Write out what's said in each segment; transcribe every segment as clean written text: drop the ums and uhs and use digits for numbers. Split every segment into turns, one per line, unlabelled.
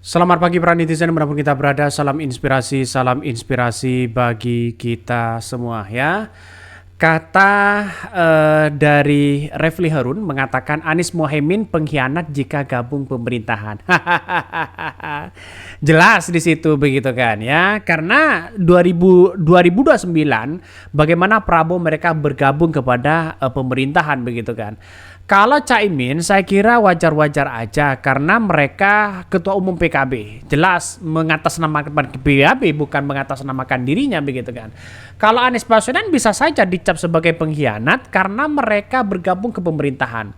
Selamat pagi para netizen dimanapun kita berada, salam inspirasi bagi kita semua ya. Kata dari Refli Harun mengatakan Anies Mohaimin pengkhianat jika gabung pemerintahan. Jelas di situ begitu kan ya. Karena 2029 bagaimana Prabowo mereka bergabung kepada pemerintahan begitu kan. Kalau Caimin saya kira wajar-wajar aja karena mereka ketua umum PKB. Jelas mengatasnamakan PKB bukan mengatasnamakan dirinya begitu kan. Kalau Anies Baswedan bisa saja dicap sebagai pengkhianat karena mereka bergabung ke pemerintahan.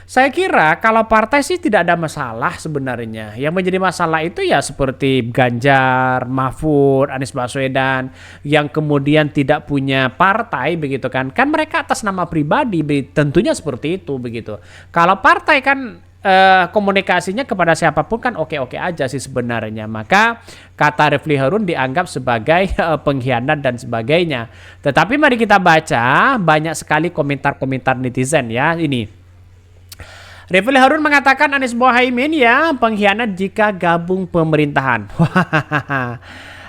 Saya kira kalau partai sih tidak ada masalah sebenarnya. Yang menjadi masalah itu ya seperti Ganjar, Mahfud, Anies Baswedan yang kemudian tidak punya partai begitu kan. Kan mereka atas nama pribadi tentunya seperti itu begitu. Kalau partai kan komunikasinya kepada siapapun kan oke-oke aja sih sebenarnya. Maka kata Refli Harun dianggap sebagai pengkhianat dan sebagainya. Tetapi mari kita baca banyak sekali komentar-komentar netizen ya ini. Refli Harun mengatakan Anies Mohaimin ya pengkhianat jika gabung pemerintahan.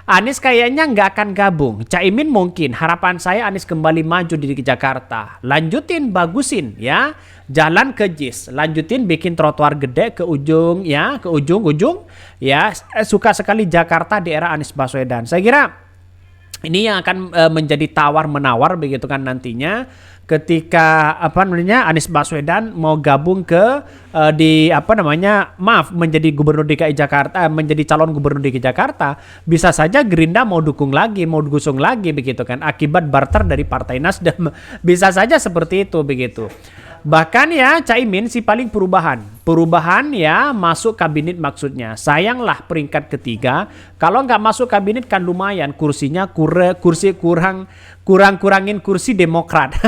Anies kayaknya nggak akan gabung. Caimin mungkin. Harapan saya Anies kembali maju di Jakarta. Lanjutin bagusin ya. Jalan ke JIS. Lanjutin bikin trotoar gede ke ujung ya, ke ujung-ujung ya. Suka sekali Jakarta di era Anies Baswedan. Saya kira ini yang akan menjadi tawar-menawar begitu kan nantinya ketika Anies Baswedan mau gabung ke menjadi gubernur DKI Jakarta, menjadi calon gubernur DKI Jakarta, bisa saja Gerindra mau dukung lagi, mau gusung lagi begitu kan akibat barter dari Partai Nasdem. Bisa saja seperti itu begitu. Bahkan ya Caimin si paling perubahan ya masuk kabinet maksudnya. Sayanglah peringkat ketiga. Kalau nggak masuk kabinet kan lumayan kursinya kurangin kursi Demokrat.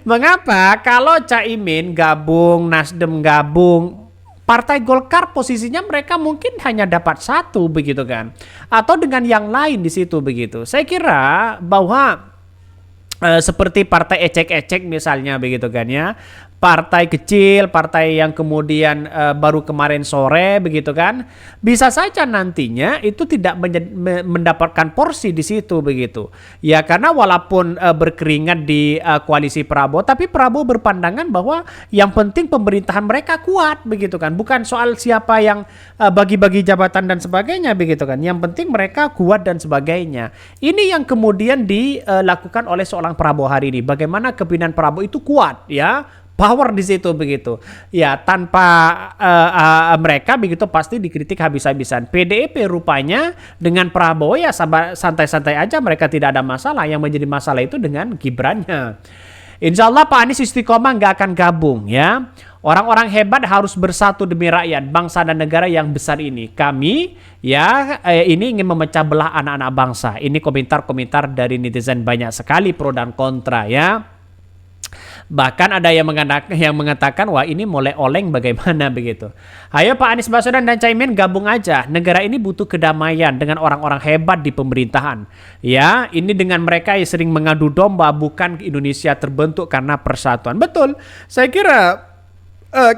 Mengapa? Kalau Caimin gabung, Nasdem gabung, Partai Golkar posisinya mereka mungkin hanya dapat satu begitu kan, atau dengan yang lain di situ begitu. Saya kira bahwa seperti partai ecek-ecek misalnya begitu kan ya. Partai kecil, partai yang kemudian baru kemarin sore begitu kan. Bisa saja nantinya itu tidak mendapatkan porsi di situ begitu. Ya karena walaupun berkeringat di koalisi Prabowo, tapi Prabowo berpandangan bahwa yang penting pemerintahan mereka kuat begitu kan. Bukan soal siapa yang bagi-bagi jabatan dan sebagainya begitu kan. Yang penting mereka kuat dan sebagainya. Ini yang kemudian dilakukan oleh seorang Prabowo hari ini. Bagaimana kepemimpinan Prabowo itu kuat ya. Power di situ begitu. Ya tanpa mereka begitu pasti dikritik habis-habisan. PDIP rupanya dengan Prabowo ya santai-santai aja, mereka tidak ada masalah. Yang menjadi masalah itu dengan Gibrannya. Insya Allah Pak Anies istiqomah nggak akan gabung ya. Orang-orang hebat harus bersatu demi rakyat, bangsa dan negara yang besar ini. Kami ya ini ingin memecah belah anak-anak bangsa. Ini komentar-komentar dari netizen banyak sekali pro dan kontra ya. Bahkan ada yang mengatakan wah ini mulai oleng bagaimana begitu. Ayo Pak Anies Baswedan dan Caimin gabung aja. Negara ini butuh kedamaian dengan orang-orang hebat di pemerintahan. Ya, ini dengan mereka yang sering mengadu domba, bukan Indonesia terbentuk karena persatuan. Betul. Saya kira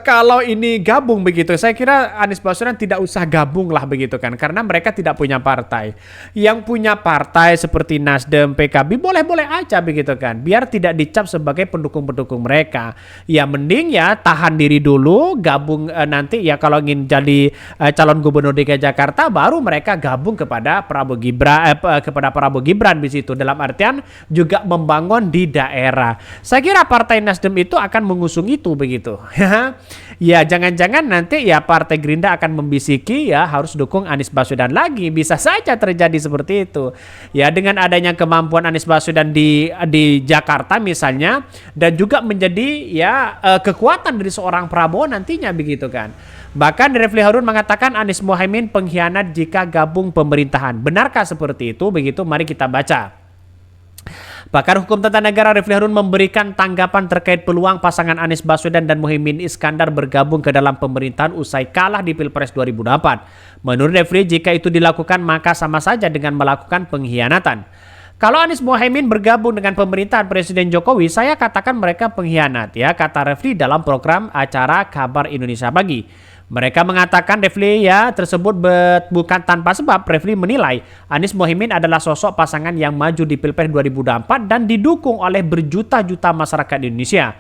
kalau ini gabung begitu, saya kira Anies Baswedan tidak usah gabung lah begitu kan, karena mereka tidak punya partai. Yang punya partai seperti Nasdem, PKB boleh-boleh aja begitu kan, biar tidak dicap sebagai pendukung-pendukung mereka. Ya mending ya tahan diri dulu, gabung nanti ya kalau ingin jadi calon gubernur DKI Jakarta, baru mereka gabung kepada Prabowo Gibran di situ. Dalam artian juga membangun di daerah. Saya kira partai Nasdem itu akan mengusung itu begitu. Ya jangan-jangan nanti ya Partai Gerindra akan membisiki ya harus dukung Anies Baswedan lagi. Bisa saja terjadi seperti itu. Ya dengan adanya kemampuan Anies Baswedan di Jakarta misalnya, dan juga menjadi ya kekuatan dari seorang Prabowo nantinya begitu kan. Bahkan Refli Harun mengatakan Anies Mohaimin pengkhianat jika gabung pemerintahan. Benarkah seperti itu? Begitu mari kita baca. Pakar Hukum Tata Negara Refli Harun memberikan tanggapan terkait peluang pasangan Anies Baswedan dan Muhaimin Iskandar bergabung ke dalam pemerintahan usai kalah di Pilpres 2024. Menurut Refli, jika itu dilakukan maka sama saja dengan melakukan pengkhianatan. Kalau Anies Mohaimin bergabung dengan pemerintahan Presiden Jokowi, saya katakan mereka pengkhianat ya, kata Refli dalam program acara Kabar Indonesia Pagi. Mereka mengatakan Refli ya tersebut bukan tanpa sebab. Refli menilai Anies Mohaimin adalah sosok pasangan yang maju di Pilpres 2024 dan didukung oleh berjuta-juta masyarakat Indonesia.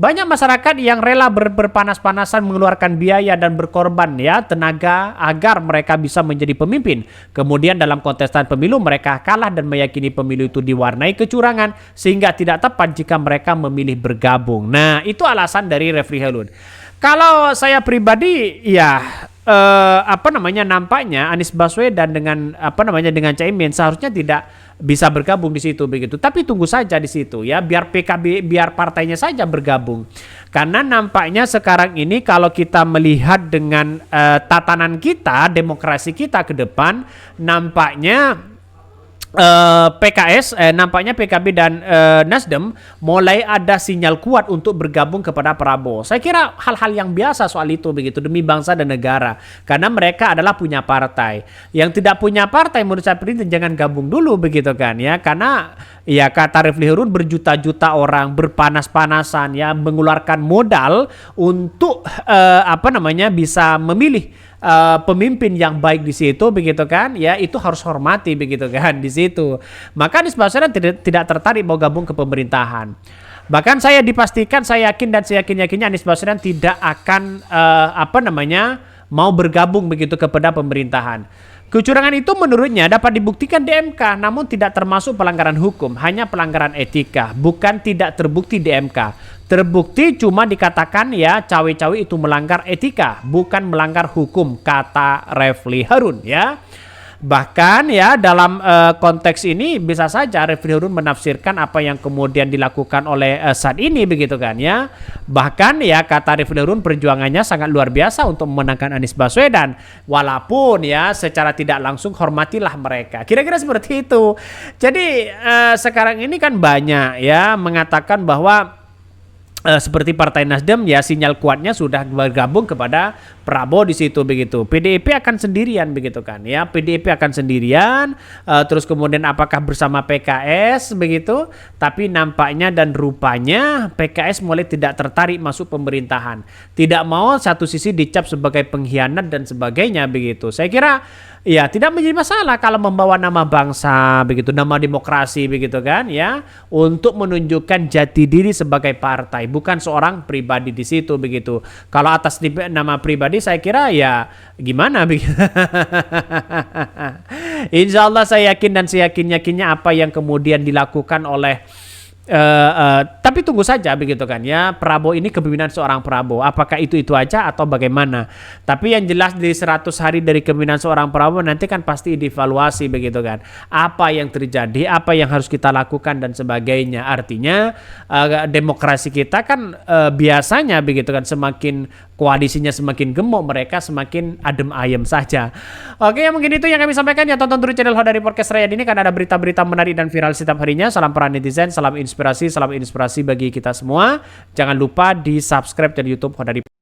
Banyak masyarakat yang rela berpanas-panasan mengeluarkan biaya dan berkorban ya tenaga agar mereka bisa menjadi pemimpin. Kemudian dalam kontestan pemilu mereka kalah dan meyakini pemilu itu diwarnai kecurangan sehingga tidak tepat jika mereka memilih bergabung. Nah, itu alasan dari Refli Harun. Kalau saya pribadi ya nampaknya Anies Baswedan dengan dengan Caimin seharusnya tidak bisa bergabung di situ begitu. Tapi tunggu saja di situ ya, biar PKB, biar partainya saja bergabung. Karena nampaknya sekarang ini kalau kita melihat dengan tatanan kita, demokrasi kita ke depan, nampaknya nampaknya PKB dan Nasdem mulai ada sinyal kuat untuk bergabung kepada Prabowo. Saya kira hal-hal yang biasa soal itu begitu demi bangsa dan negara. Karena mereka adalah punya partai. Yang tidak punya partai menurut saya jangan gabung dulu begitu kan ya. Karena ya kata Refli Harun berjuta-juta orang berpanas-panasan ya mengeluarkan modal untuk bisa memilih pemimpin yang baik di situ begitu kan ya, itu harus hormati begitu kan di situ. Maka Anies Baswedan tidak tertarik mau gabung ke pemerintahan. Bahkan saya dipastikan, saya yakin dan saya yakin-yakinnya Anies Baswedan tidak akan mau bergabung begitu kepada pemerintahan. Kecurangan itu menurutnya dapat dibuktikan di MK, namun tidak termasuk pelanggaran hukum, hanya pelanggaran etika, bukan tidak terbukti di MK. Terbukti cuma dikatakan ya cawe-cawe itu melanggar etika, bukan melanggar hukum, kata Refli Harun ya. Bahkan ya dalam konteks ini bisa saja Refli Harun menafsirkan apa yang kemudian dilakukan oleh saat ini begitu kan ya. Bahkan ya kata Refli Harun perjuangannya sangat luar biasa untuk memenangkan Anies Baswedan. Walaupun ya secara tidak langsung hormatilah mereka. Kira-kira seperti itu. Jadi sekarang ini kan banyak ya mengatakan bahwa seperti Partai Nasdem ya sinyal kuatnya sudah bergabung kepada Prabowo di situ begitu. PDIP akan sendirian begitu kan ya. PDIP akan sendirian terus kemudian apakah bersama PKS begitu. Tapi nampaknya dan rupanya PKS mulai tidak tertarik masuk pemerintahan. Tidak mau satu sisi dicap sebagai pengkhianat dan sebagainya begitu. Saya kira ya tidak menjadi masalah kalau membawa nama bangsa begitu, nama demokrasi begitu kan ya, untuk menunjukkan jati diri sebagai partai, bukan seorang pribadi di situ begitu. Kalau atas nama pribadi saya kira ya gimana begitu. Insya Allah saya yakin dan saya yakinnya apa yang kemudian dilakukan oleh tapi tunggu saja begitu kan ya, Prabowo ini kepemimpinan seorang Prabowo apakah itu aja atau bagaimana. Tapi yang jelas di 100 hari dari kepemimpinan seorang Prabowo nanti kan pasti dievaluasi begitu kan, apa yang terjadi, apa yang harus kita lakukan dan sebagainya. Artinya demokrasi kita kan biasanya begitu kan, semakin koalisinya semakin gemuk mereka semakin adem ayem saja. Oke, mungkin itu yang kami sampaikan ya. Tonton terus channel Hodari Podcast Raya ini karena ada berita-berita menarik dan viral setiap harinya. Salam para netizen, salam inspirasi bagi kita semua. Jangan lupa di subscribe channel YouTube Hodari.